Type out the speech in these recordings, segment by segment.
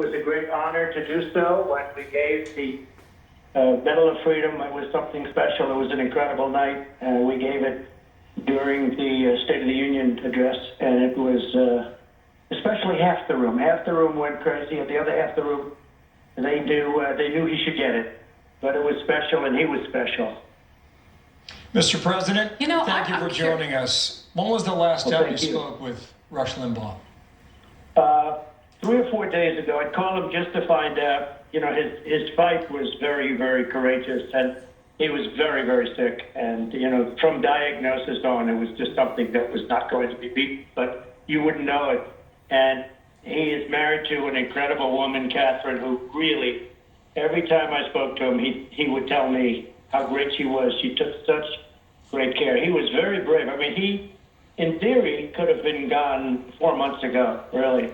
It was a great honor to do so. When we gave the Medal of Freedom, it was something special. It was an incredible night. We gave it during the State of the Union address, and it was especially half the room. Half the room went crazy, and the other half the room, they knew he should get it. But it was special, and he was special. Mr. President, thank you for I'm joining us. When was the last time you spoke with Rush Limbaugh? 3 or 4 days ago, I called him just to find out. His fight was very, very courageous, and he was very, very sick. And, from diagnosis on, it was just something that was not going to be beaten, but you wouldn't know it. And he is married to an incredible woman, Catherine, who really, every time I spoke to him, he would tell me how great she was. She took such great care. He was very brave. I mean, he, in theory, could have been gone 4 months ago, really.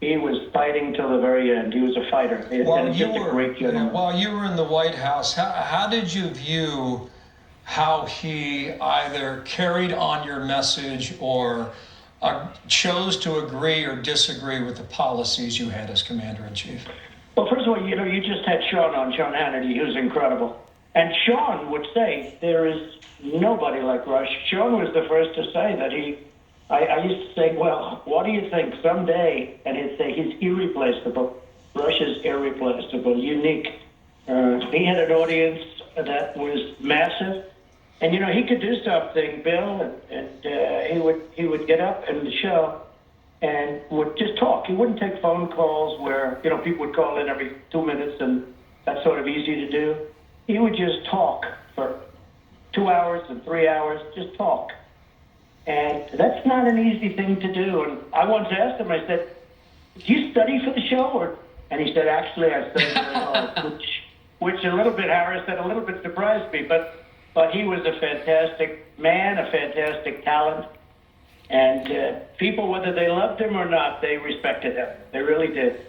He was fighting till the very end. He was a fighter. While you were in the White House, how did you view how he either carried on your message or chose to agree or disagree with the policies you had as Commander-in-Chief? Well, first of all, you just had Sean Hannity, who's incredible. And Sean would say there is nobody like Rush. Sean was the first to say that I used to say, well, what do you think someday? And he'd say he's irreplaceable. Rush is irreplaceable, unique. He had an audience that was massive. And, he could do something, Bill, and he would get up in the show and would just talk. He wouldn't take phone calls where, people would call in every 2 minutes, and that's sort of easy to do. He would just talk for 2 hours and 3 hours, just talk. And that's not an easy thing to do. And I once asked him, I said, do you study for the show? And he said, actually, I studied very hard, which a little bit, Harris said, a little bit surprised me. But he was a fantastic man, a fantastic talent. And people, whether they loved him or not, they respected him. They really did.